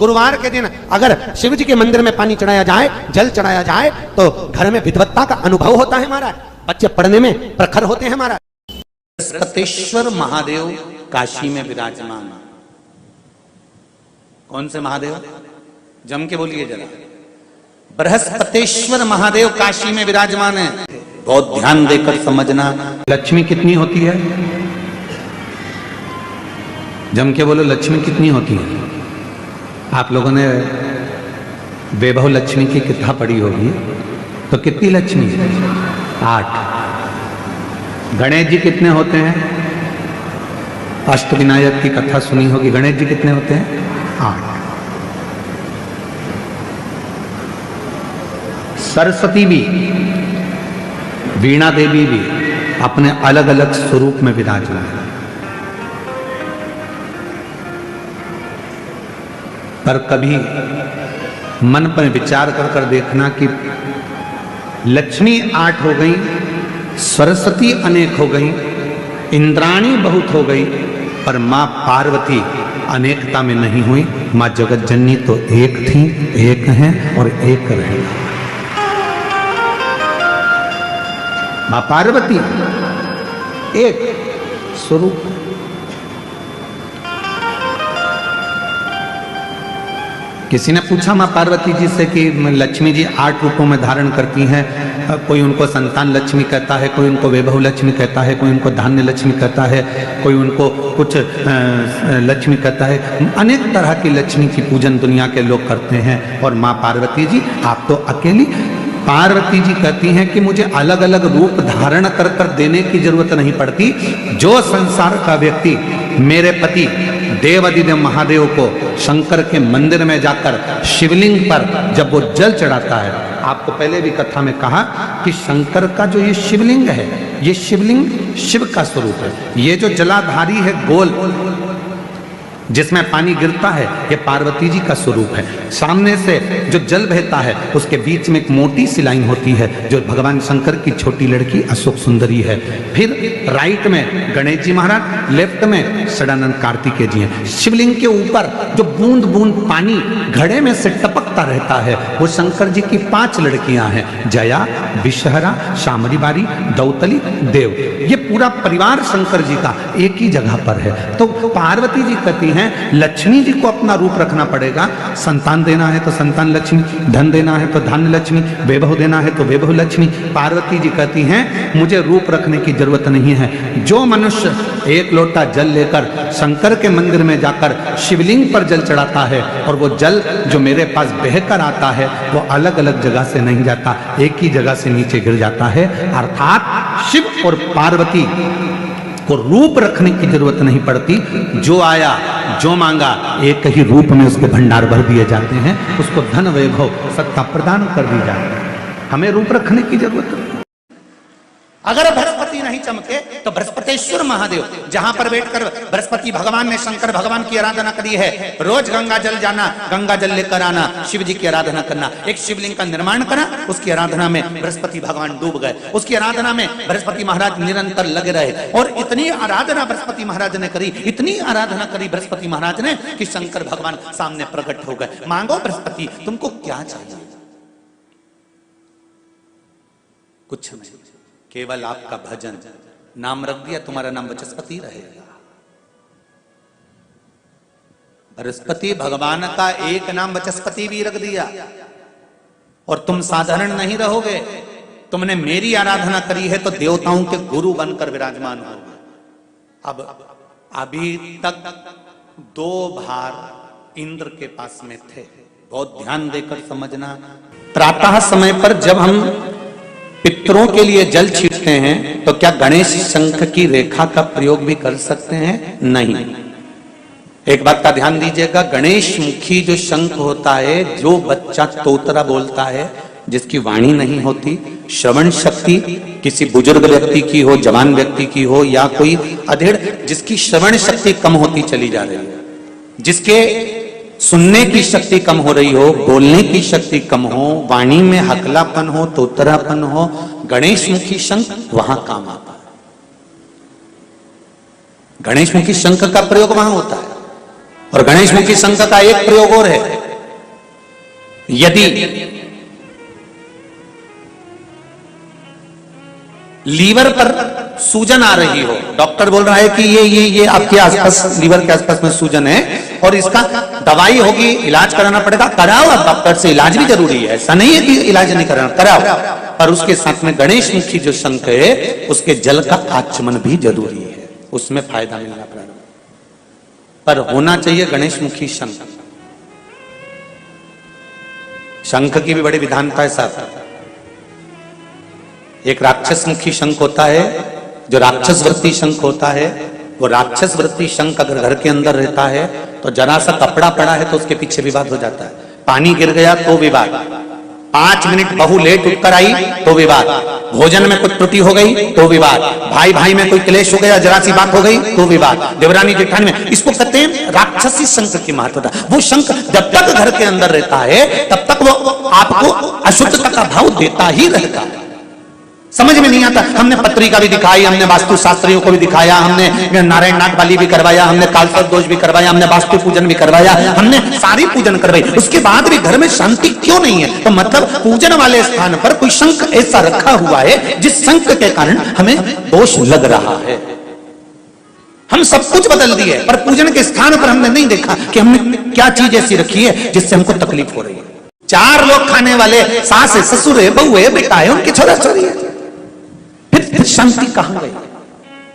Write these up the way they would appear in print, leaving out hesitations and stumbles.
गुरुवार के दिन अगर शिव जी के मंदिर में पानी चढ़ाया जाए, जल चढ़ाया जाए, तो घर में विद्वत्ता का अनुभव होता है महाराज, बच्चे पढ़ने में प्रखर होते हैं महाराज। बृहस्पतेश्वर महादेव काशी में विराजमान। कौन से महादेव? जम के बोलिए जरा। बृहस्पतेश्वर महादेव काशी में विराजमान है। बहुत ध्यान देकर समझना। लक्ष्मी कितनी होती है? जम के बोलो, लक्ष्मी कितनी होती है? आप लोगों ने वैभव लक्ष्मी की किताब पढ़ी होगी, तो कितनी लक्ष्मी है? 8। गणेश जी कितने होते हैं? अष्टविनायक की कथा सुनी होगी। गणेश जी कितने होते हैं? 8। सरस्वती भी, वीणा देवी भी अपने अलग अलग स्वरूप में विराजमान है। पर कभी मन पर विचार कर देखना कि लक्ष्मी 8 हो गई, सरस्वती अनेक हो गई, इंद्राणी बहुत हो गई, पर मां पार्वती अनेकता में नहीं हुई। मां जगत जननी तो एक थी, एक हैं और एक रहेगा। मां पार्वती एक स्वरूप। किसी ने पूछा मां पार्वती जी से कि लक्ष्मी जी 8 रूपों में धारण करती हैं, कोई उनको संतान लक्ष्मी कहता है, कोई उनको वैभव लक्ष्मी कहता है, कोई उनको धान्य लक्ष्मी कहता है, कोई उनको कुछ लक्ष्मी कहता है। अनेक तरह की लक्ष्मी की पूजन दुनिया के लोग करते हैं। और मां पार्वती जी आप तो अकेली। पार्वती जी कहती हैं कि मुझे अलग अलग रूप धारण कर कर देने की जरूरत नहीं पड़ती। जो संसार का व्यक्ति मेरे पति देवादिदेव महादेव को शंकर के मंदिर में जाकर शिवलिंग पर जब वो जल चढ़ाता है, आपको पहले भी कथा में कहा कि शंकर का जो ये शिवलिंग है, ये शिवलिंग शिव का स्वरूप है। ये जो जलाधारी है गोल जिसमें पानी गिरता है, ये पार्वती जी का स्वरूप है। सामने से जो जल बहता है उसके बीच में एक मोटी सी लाइन होती है जो भगवान शंकर की छोटी लड़की अशोक सुंदरी है। फिर राइट में गणेश जी महाराज, लेफ्ट में सदानंद कार्तिकेय जी हैं। शिवलिंग के ऊपर जो बूंद बूंद पानी घड़े में से टपकता रहता है वो शंकर जी की 5 लड़कियां हैं, जया, विषहरा, शामरी बारी, दौतली, देव। ये पूरा परिवार शंकर जी का एक ही जगह पर है। तो पार्वती जी कहती हैं लक्ष्मी जी को अपना रूप रखना पड़ेगा। संतान देना है तो संतान लक्ष्मी, धन देना है तो धन लक्ष्मी, वैभव देना है तो वैभव लक्ष्मी। पार्वती जी कहती हैं मुझे रूप रखने की जरूरत नहीं है। जो मनुष्य एक लोटा जल लेकर शंकर के मंदिर में जाकर शिवलिंग पर जल चढ़ाता है और वो जल जो मेरे पास बहकर आता है वो अलग अलग जगह से नहीं जाता, एक ही जगह से नीचे गिर जाता है। अर्थात शिव और पार्वती को रूप रखने की जरूरत नहीं पड़ती। जो आया जो मांगा एक ही रूप में उसके भंडार भर दिए जाते हैं, उसको धन वैभव सत्ता प्रदान कर दी जाती है। हमें रूप रखने की जरूरत नहीं। अगर बृहस्पति नहीं चमके तो बृहस्पतेश्वर महादेव, जहां पर बैठकर बृहस्पति भगवान ने शंकर भगवान की आराधना करी है। रोज गंगा जल जाना, गंगा जल लेकर आना, शिव जी की आराधना करना। एक शिवलिंग का निर्माण करा, उसकी आराधना में बृहस्पति भगवान डूब गए। उसकी आराधना में बृहस्पति महाराज निरंतर लगे रहे। और इतनी आराधना बृहस्पति महाराज ने करी, इतनी आराधना करी बृहस्पति महाराज ने कि शंकर भगवान सामने प्रकट हो गए। मांगो बृहस्पति तुमको क्या चाहिए? कुछ नहीं, केवल आपका भजन। नाम रख दिया, तुम्हारा नाम बृहस्पति रहेगा। बृहस्पति भगवान का एक नाम बृहस्पति भी रख दिया और तुम साधारण नहीं रहोगे। तुमने मेरी आराधना करी है तो देवताओं के गुरु बनकर विराजमान होगे। अब अभी तक 2 भार इंद्र के पास में थे। बहुत ध्यान देकर समझना। प्रातः समय पर जब हम पितरों के लिए जल छींटते हैं तो क्या गणेश शंख की रेखा का प्रयोग भी कर सकते हैं? नहीं। एक बात का ध्यान दीजिएगा, गणेश मुखी जो शंख होता है, जो बच्चा तोतरा बोलता है, जिसकी वाणी नहीं होती, श्रवण शक्ति किसी बुजुर्ग व्यक्ति की हो, जवान व्यक्ति की हो, या कोई अधेड़ जिसकी श्रवण शक्ति कम होती चली जा रही है, जिसके सुनने की शक्ति कम हो रही हो, बोलने की शक्ति कम हो, वाणी में हकलापन हो, तोतरापन हो, गणेश मुखी शंख वहां काम आता है। गणेश मुखी शंख का प्रयोग वहां होता है। और गणेश मुखी शंख का एक प्रयोग और है, यदि लीवर पर सूजन आ रही हो, डॉक्टर बोल रहा है कि ये आपके आसपास, लीवर के आसपास में सूजन है और इसका दवाई होगी, इलाज कराना पड़ेगा, कराओ। अब डॉक्टर से इलाज भी जरूरी है, ऐसा नहीं है कि इलाज नहीं कराना, कराओ। और उसके साथ में गणेश मुखी जो शंख है उसके जल का आचमन भी जरूरी है, उसमें फायदा मिलना प्रारंभ। पर होना चाहिए गणेश मुखी शंख। शंख की भी बड़ी विधानता है साथ। एक राक्षस मुखी शंख होता है, जो राक्षस वृत्ति शंख होता है। वो राक्षस वृत्ति शंख अगर घर के अंदर रहता है तो जरा सा कपड़ा पड़ा है तो उसके पीछे विवाद हो जाता है, पानी गिर गया तो विवाद, 5 मिनट बहू लेट उठकर आई तो विवाद, भोजन में कुछ त्रुटि हो गई तो विवाद, भाई भाई में कोई क्लेश हो गया, जरा सी बात हो गई तो विवाद, देवरानी जेठानी में। इसको कहते हैं राक्षसी शंख की महत्वता। वो शंख जब तक घर के अंदर रहता है तब तक वो आपको अशुद्धता का भाव देता ही रहता है। समझ में नहीं आता, हमने पत्रिका भी दिखाई, हमने वास्तु शास्त्रियों को भी दिखाया, हमने नारायण नाग बलि भी करवाया, हमने कालसर्प दोष भी करवाया, हमने वास्तु पूजन भी करवाया, हमने सारी पूजन करवाई, उसके बाद भी घर में शांति क्यों नहीं है? तो मतलब पूजन वाले स्थान पर कोई शंख ऐसा रखा हुआ है जिस शंख के कारण हमें दोष लग रहा है। हम सब कुछ बदल दिए पर पूजन के स्थान पर हमने नहीं देखा कि हमने क्या चीज ऐसी रखी है जिससे हमको तकलीफ हो रही है। 4 लोग खाने वाले, सास है, ससुर है, बहू है, बेटा है, उनके छोरा छोरी है, फिर शांति कहां गई?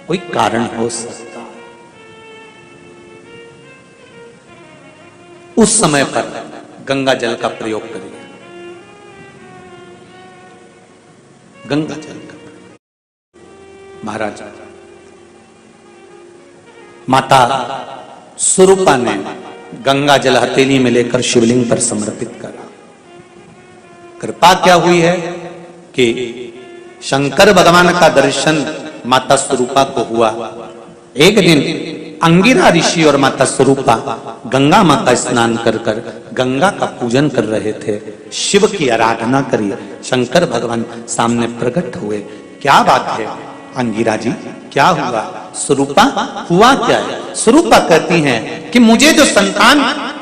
कोई कारण हो सकता। उस समय पर गंगा जल का प्रयोग करिए, गंगा जल का प्रयोग। महाराज माता स्वरूपा ने गंगा जल हथेली में लेकर शिवलिंग पर समर्पित करा। कृपा क्या हुई है कि शंकर भगवान का दर्शन माता स्वरूपा को हुआ। एक दिन अंगिरा ऋषि और माता स्वरूपा गंगा मां का स्नान कर कर गंगा का पूजन कर रहे थे, शिव की आराधना करी। शंकर भगवान सामने प्रकट हुए। क्या बात है अंगिरा जी, क्या हुआ? स्वरूपा हुआ क्या है? स्वरूपा कहती हैं कि मुझे जो संतान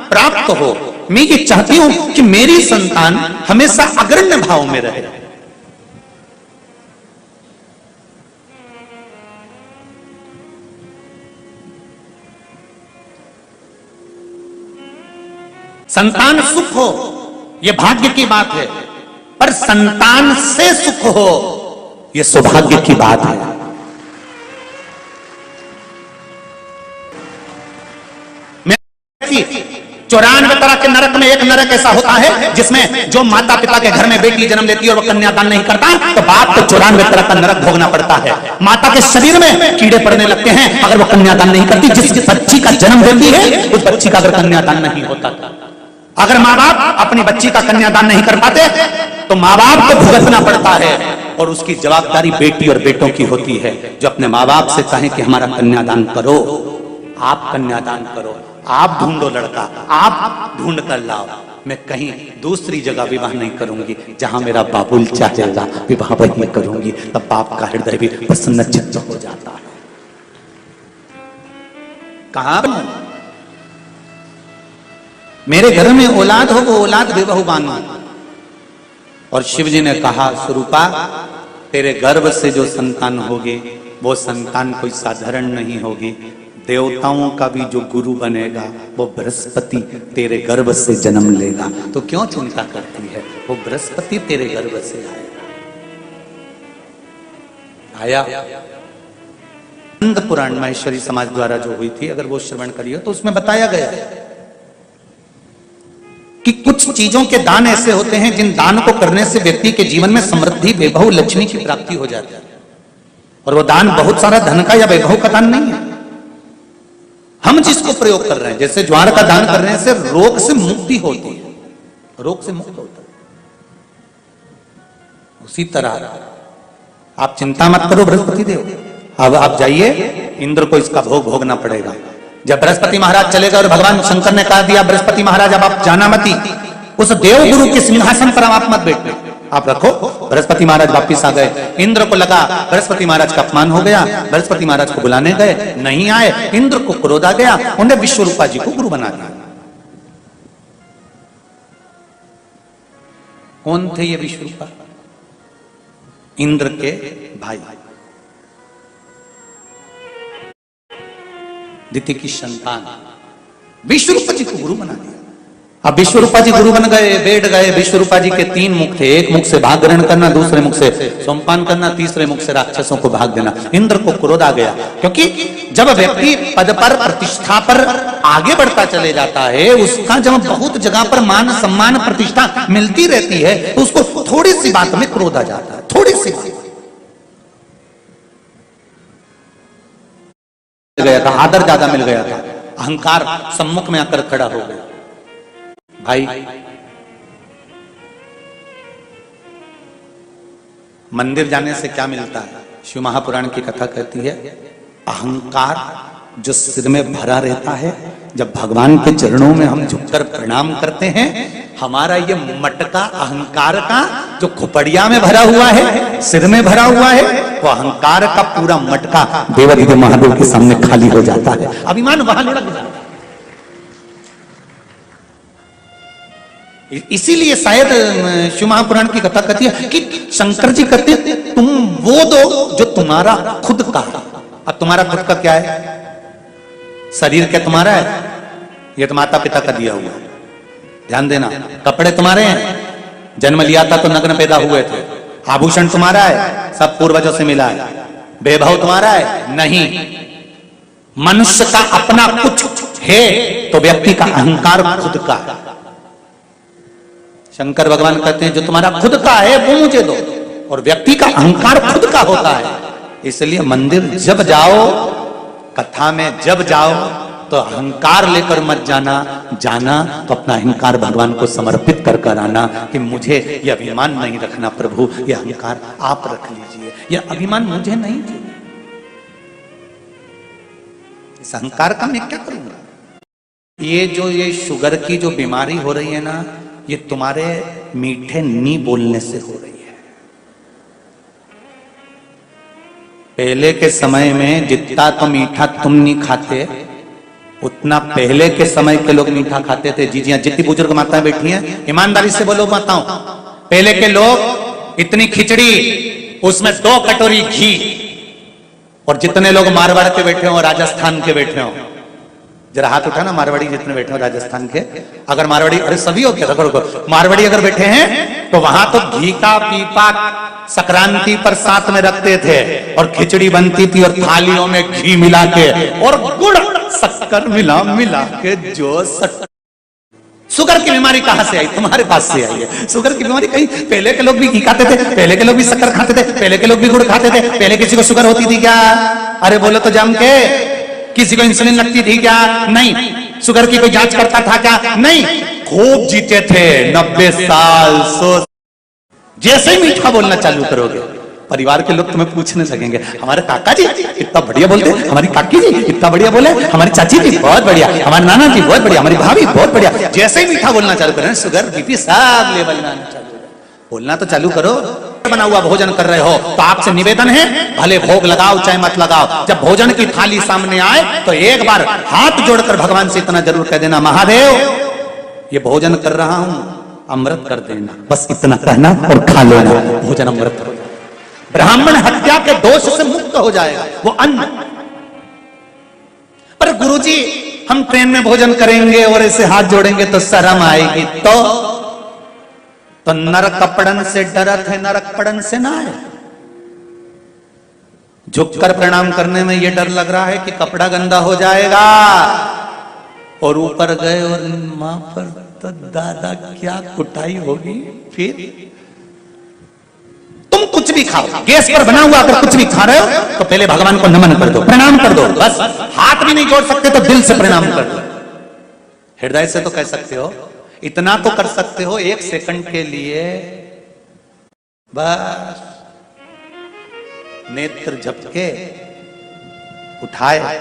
प्राप्त हो, मैं ये चाहती हूं कि मेरी संतान हमेशा अग्रण्य भाव में रहे। संतान सुख हो यह भाग्य की बात है, पर संतान से सुख हो यह सौभाग्य की बात है। मैं 94 तरह के नरक में एक नरक ऐसा होता है जिसमें जो माता पिता के घर में बेटी जन्म लेती है और वह कन्यादान नहीं करता तो बाप को 94 तरह का नरक भोगना पड़ता है। माता के शरीर में कीड़े पड़ने लगते हैं अगर वो कन्यादान नहीं करती। जिस बच्ची का जन्म देती है उस बच्ची का अगर कन्यादान नहीं होता, अगर माँ बाप अपनी बच्ची का कन्यादान नहीं कर पाते तो माँ बाप को भुगतना पड़ता है और उसकी जवाबदारी बेटी और बेटों की होती है जो अपने माँ बाप से कहें कि हमारा कन्यादान करो, आप कन्यादान करो, आप ढूंढो लड़का, आप ढूंढ कर लाओ, मैं कहीं दूसरी जगह विवाह नहीं करूंगी, जहां मेरा बाबुल चाहेगा विवाह वहीं करूंगी। तब बाप का हृदय भी प्रसन्न चित्त हो जाता है। कहां मेरे घर में औलाद हो वो औलाद बेबहुबान हो। और शिव जी ने कहा स्वरूपा तेरे गर्भ से जो संतान होगी वो संतान कोई साधारण नहीं होगी, देवताओं का भी जो गुरु बनेगा वो बृहस्पति तेरे गर्भ से जन्म लेगा। तो क्यों चिंता करती है, वो बृहस्पति तेरे गर्भ से आया। नंद पुराण महेश्वरी समाज द्वारा जो हुई थी, अगर वो श्रवण करिए तो उसमें बताया गया कि कुछ चीजों के दान ऐसे होते हैं जिन दान को करने से व्यक्ति के जीवन में समृद्धि, वैभव, लक्ष्मी की प्राप्ति हो जाती है। और वो दान बहुत सारा धन का या वैभव का दान नहीं है। हम जिसको प्रयोग कर रहे हैं, जैसे ज्वार का दान करने से रोग से मुक्ति होती है, रोग से मुक्त होता है, उसी तरह आप चिंता मत करो बृहस्पति देव, अब आप जाइए, इंद्र को इसका भोग भोगना पड़ेगा। जब बृहस्पति महाराज चले गए और भगवान शंकर ने कहा दिया बृहस्पति महाराज अब आप जाना मती, उस देव गुरु के सिंहासन पर आप मत बैठे, आप रखो। बृहस्पति महाराज वापिस आ गए। इंद्र को लगा बृहस्पति महाराज का अपमान हो गया, बृहस्पति महाराज को बुलाने गए, नहीं आए। इंद्र को क्रोध आ गया, उन्हें विश्वरूपा जी को गुरु बना दिया। कौन थे ये विश्वरूपा? इंद्र के भाई, दिति की संतान, विश्वरूपा जी को गुरु बना दिया। अब विश्वरूपा जी गुरु बन गए, बैठ गए। विश्वरूपा जी के 3 मुख थे, एक मुख से भाग ग्रहण करना, दूसरे मुख से सोमपान करना, तीसरे मुख से राक्षसों को भाग देना। इंद्र को क्रोध आ गया, क्योंकि जब व्यक्ति पद पर, प्रतिष्ठा पर आगे बढ़ता चले जाता है, उसका जब बहुत जगह पर मान सम्मान प्रतिष्ठा मिलती रहती है, तो उसको थोड़ी सी बात में क्रोध आ जाता है। थोड़ी सी गया था, आदर ज्यादा मिल गया था, अहंकार सम्मुख में आकर खड़ा हो गया। भाई, मंदिर जाने से क्या मिलता है? शिव महापुराण की कथा कहती है, अहंकार जो सिर में भरा रहता है, जब भगवान के चरणों में हम झुककर प्रणाम करते हैं, हमारा ये मटका अहंकार का जो खोपड़िया में भरा हुआ है, सिर में भरा हुआ है, वो अहंकार का पूरा मटका देवाधिदेव महादेव के सामने खाली हो जाता है। अभिमान वहां लुढ़क जाता है। इसीलिए शायद शिव महापुराण की कथा कहती है कि शंकर जी कहते हैं, तुम वो दो जो तुम्हारा खुद का। अब तुम्हारा खुद का क्या है? शरीर क्या तुम्हारा है? ये तो माता पिता का दिया हुआ। ध्यान देना, कपड़े तुम्हारे हैं, जन्म लिया था तो नग्न पैदा हुए थे। आभूषण तुम्हारा है, सब पूर्वजों से मिला है। वैभव तुम्हारा है? नहीं। मनुष्य का अपना कुछ है तो व्यक्ति का अहंकार खुद का है। शंकर भगवान कहते हैं जो तुम्हारा खुद का है वो मुझे दो, और व्यक्ति का अहंकार खुद का होता है। इसलिए मंदिर जब जाओ, कथा में जब जाओ, तो अहंकार लेकर मत जाना। जाना तो अपना अहंकार भगवान को समर्पित कर कर आना कि मुझे यह अभिमान नहीं रखना प्रभु, यह अहंकार आप रख लीजिए, यह अभिमान मुझे नहीं चाहिए। इस अहंकार का मैं क्या करूंगा? ये शुगर की जो बीमारी हो रही है ना, ये तुम्हारे मीठे नी बोलने से हो रही है। पहले के समय में जितना तो मीठा तुम नहीं खाते, उतना पहले के समय के लोग मीठा खाते थे। जी हाँ, जितनी बुजुर्ग माताएं बैठी हैं, ईमानदारी से बोलो माताओं, पहले के लोग इतनी खिचड़ी, उसमें 2 कटोरी घी, और जितने लोग मारवाड़ के बैठे हो, राजस्थान के बैठे हो, जरा हाथ उठाना, मारवाड़ी जितने बैठे हो राजस्थान के, अगर मारवाड़ी, अरे सभी हो क्या, मारवाड़ी अगर बैठे हैं तो वहां तो घी का पीपा संक्रांति पर साथ में रखते थे, और खिचड़ी बनती थी, और थालियों में घी मिला के और गुड़ शक्कर मिला के जो शुगर की बीमारी कहां से आई? तुम्हारे पास से आई है शुगर की बीमारी। कहीं पहले के लोग भी घी खाते थे, पहले के लोग भी शक्कर खाते थे, पहले के लोग भी गुड़ खाते थे। पहले किसी को शुगर होती थी क्या? अरे बोलो तो जम के। किसी को इंसुलिन लगती थी क्या? नहीं। शुगर की कोई जांच करता था क्या? नहीं। खूब जीते थे 90 साल। जैसे ही मीठा बोलना चालू करोगे, परिवार के लोग तुम्हें पूछने लगेंगे, हमारे काका जी इतना बढ़िया बोलते, हमारी काकी जी इतना बढ़िया बोले, हमारी चाची जी बहुत बढ़िया, हमारे नाना जी बहुत बढ़िया, हमारी भाभी बहुत बढ़िया। जैसे ही मीठा बोलना चालू करें, शुगर बीपी सब लेवल में आना चालू। बोलना तो चालू करो। बना हुआ भोजन कर रहे हो तो आपसे निवेदन है, भले भोग लगाओ चाहे मत लगाओ, जब भोजन की थाली सामने आए तो एक बार हाथ जोड़कर भगवान से इतना जरूर कह देना, महादेव ये भोजन कर रहा हूं, अमृत कर देना। बस इतना कहना और खा लेना, भोजन अमृत हो जाए। ब्राह्मण हत्या के दोष से मुक्त हो जाएगा वो अन्न। पर गुरुजी हम ट्रेन में भोजन करेंगे और ऐसे हाथ जोड़ेंगे तो शर्म आएगी, तो नरक कपड़न से डरत है, नरक पड़न से ना है। झुककर प्रणाम करने में यह डर लग रहा है कि कपड़ा गंदा हो जाएगा, और ऊपर गए और मां पर तो दादा क्या कुटाई होगी। फिर तुम कुछ भी खाओ, गैस पर बना हुआ अगर कुछ भी खा रहे हो तो पहले भगवान को नमन कर दो, प्रणाम कर दो। बस हाथ भी नहीं जोड़ सकते तो दिल से प्रणाम कर दो। हृदय से तो कह सकते हो, इतना तो कर सकते हो 1 सेकंड के लिए, बस नेत्र झपके उठाए,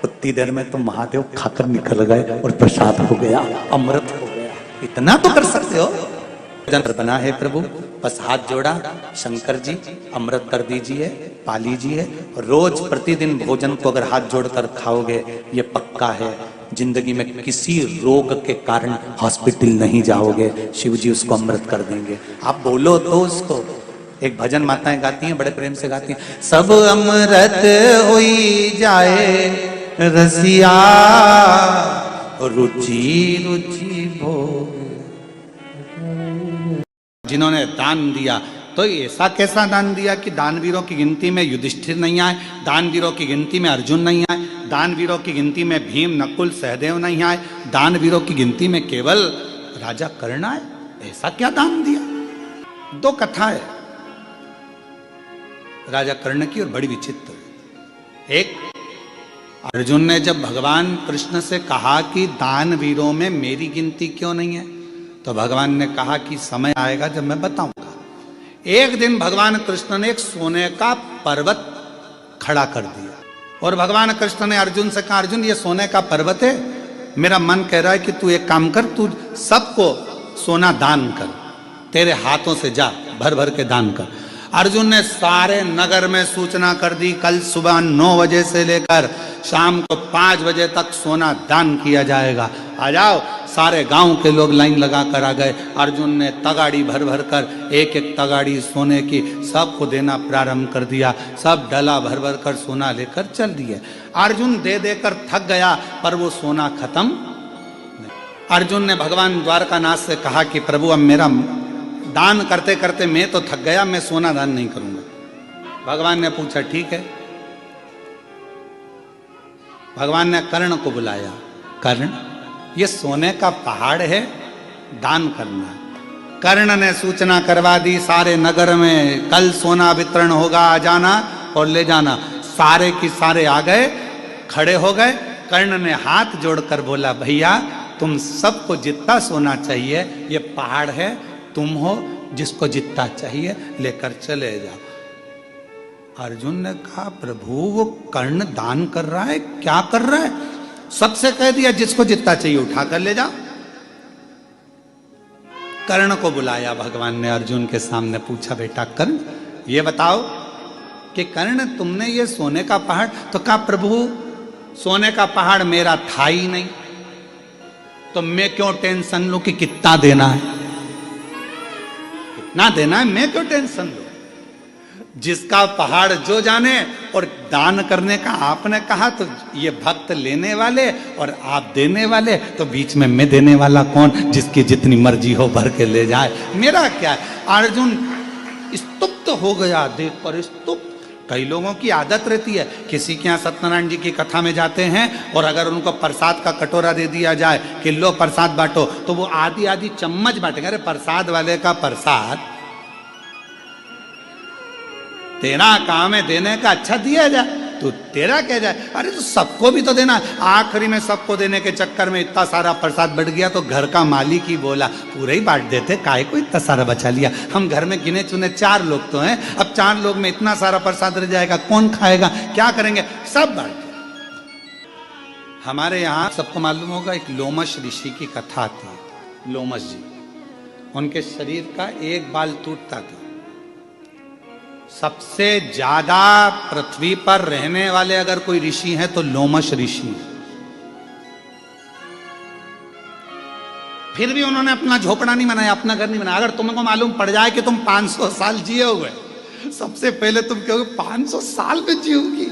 उतनी देर में तो महादेव खाकर निकल गए और प्रसाद हो गया, अमृत हो गया। इतना तो कर सकते हो। भोजन बना है प्रभु, बस हाथ जोड़ा, शंकर जी अमृत कर दीजिए, पा लीजिए। रोज प्रतिदिन भोजन को अगर हाथ जोड़कर खाओगे, ये पक्का है जिंदगी में किसी रोग के कारण हॉस्पिटल नहीं जाओगे, शिव जी उसको अमृत कर देंगे। आप बोलो तो उसको। एक भजन माताएं गाती हैं, बड़े प्रेम से गाती हैं, सब अमृत होई जाए रसिया, रुचि रुचि भोग। जिन्होंने दान दिया तो ऐसा कैसा दान दिया कि दानवीरों की गिनती में युधिष्ठिर नहीं आए, दानवीरों की गिनती में अर्जुन नहीं आए, दानवीरों की गिनती में भीम नकुल सहदेव नहीं आए, दानवीरों की गिनती में केवल राजा कर्ण आए। ऐसा क्या दान दिया? दो कथा है राजा कर्ण की और बड़ी विचित्र। एक, अर्जुन ने जब भगवान कृष्ण से कहा कि दानवीरों में मेरी गिनती क्यों नहीं है, तो भगवान ने कहा कि समय आएगा जब मैं बताऊंगा। एक दिन भगवान कृष्ण ने एक सोने का पर्वत खड़ा कर दिया और भगवान कृष्ण ने अर्जुन से कहा, अर्जुन ये सोने का पर्वत है, मेरा मन कह रहा है कि तू एक काम कर, तू सबको सोना दान कर, तेरे हाथों से जा भर भर के दान कर। अर्जुन ने सारे नगर में सूचना कर दी, कल सुबह 9 बजे से लेकर शाम को 5 बजे तक सोना दान किया जाएगा, आ जाओ। सारे गांव के लोग लाइन लगा कर आ गए। अर्जुन ने तगाड़ी भर भर कर एक एक तगाड़ी सोने की सबको देना प्रारंभ कर दिया। सब डला भर भर कर सोना लेकर चल दिए। अर्जुन दे देकर थक गया, पर वो सोना खत्म नहीं। अर्जुन ने भगवान द्वारकानाथ से कहा कि प्रभु अब मेरा दान करते करते मैं तो थक गया, मैं सोना दान नहीं करूंगा। भगवान ने पूछा ठीक है। भगवान ने कर्ण को बुलाया, कर्ण ये सोने का पहाड़ है, दान करना। कर्ण ने सूचना करवा दी सारे नगर में, कल सोना वितरण होगा, आ जाना और ले जाना। सारे की सारे आ गए, खड़े हो गए। कर्ण ने हाथ जोड़कर बोला, भैया तुम सबको जितना सोना चाहिए, ये पहाड़ है, तुम हो, जिसको जितना चाहिए लेकर चले जाओ। अर्जुन ने कहा, प्रभु वो कर्ण दान कर रहा है, क्या कर रहा है? सबसे कह दिया जिसको जितना चाहिए उठा कर ले जाओ। कर्ण को बुलाया भगवान ने, अर्जुन के सामने पूछा, बेटा कर्ण ये बताओ कि कर्ण तुमने ये सोने का पहाड़, तो कहा प्रभु सोने का पहाड़ मेरा था ही नहीं, तो मैं क्यों टेंशन लूं कि कितना देना है, कितना देना है, मैं क्यों टेंशन लूं? जिसका पहाड़ जो जाने। और दान करने का आपने कहा, तो ये भक्त लेने वाले और आप देने वाले, तो बीच में मैं देने वाला कौन? जिसकी जितनी मर्जी हो भर के ले जाए, मेरा क्या है? अर्जुन स्तुप्त हो गया देखकर, स्तुप्त। कई लोगों की आदत रहती है, किसी के यहाँ सत्यनारायण जी की कथा में जाते हैं और अगर उनको प्रसाद का कटोरा दे दिया जाए कि लो प्रसाद बांटो, तो वो आधी आधी चम्मच बांटेंगे। अरे प्रसाद वाले का प्रसाद तेरा काम है देने का, अच्छा दिया जाए, तो तेरा क्या जाए? अरे तो सबको भी तो देना। आखिरी में सबको देने के चक्कर में इतना सारा प्रसाद बढ़ गया, तो घर का मालिक ही बोला पूरा ही बांट देते, काहे को इतना सारा बचा लिया? हम घर में गिने चुने 4 लोग तो हैं, अब 4 लोग में इतना सारा प्रसाद रह जाएगा, कौन खाएगा, क्या करेंगे? सब बांट दिया। हमारे यहाँ सबको मालूम होगा एक लोमश ऋषि की कथा आती है। लोमश जी, उनके शरीर का एक बाल टूटता था। सबसे ज्यादा पृथ्वी पर रहने वाले अगर कोई ऋषि हैं तो लोमश ऋषि। फिर भी उन्होंने अपना झोपड़ा नहीं बनाया, अपना घर नहीं बनाया। अगर तुमको मालूम पड़ जाए कि तुम 500 साल जिए हुए, सबसे पहले तुम कहोगे 500 साल में जियोगी?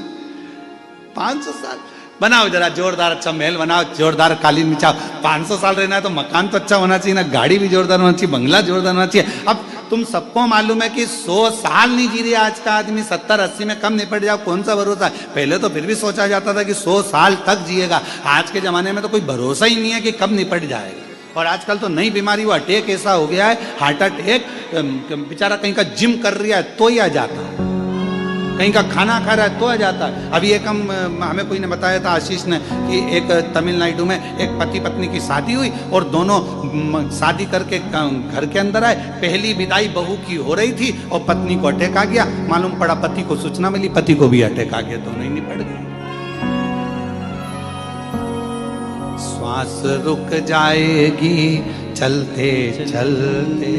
500 साल बनाओ, जरा जोरदार अच्छा महल बनाओ, जोरदार कालीन बिछाओ। 500 साल रहना है तो मकान तो अच्छा होना चाहिए ना, गाड़ी भी जोरदार होना चाहिए, बंगला जोरदार होना चाहिए। अब तुम सबको मालूम है कि 100 साल नहीं जी रहा आज का आदमी, 70-80 में कम निपट जाओ, कौन सा भरोसा है? पहले तो फिर भी सोचा जाता था कि 100 साल तक जिएगा। आज के जमाने में तो कोई भरोसा ही नहीं है कि कब निपट जाएगा। और आजकल तो नई बीमारी, वो अटैक ऐसा हो गया है, हार्ट अटैक, बेचारा कहीं का जिम कर रहा है तो ही आ जाता है, कहीं का खाना खा रहा है तो आ जाता है। अभी एक हमें कोई ने बताया था, आशीष ने, कि एक तमिलनाडु में एक पति पत्नी की शादी हुई और दोनों शादी करके घर के अंदर आए। पहली विदाई बहू की हो रही थी और पत्नी को अटैक आ गया। मालूम पड़ा पति को सूचना मिली, पति को भी अटैक आ गया, दोनों ही निपट गए। श्वास रुक जाएगी चलते चलते,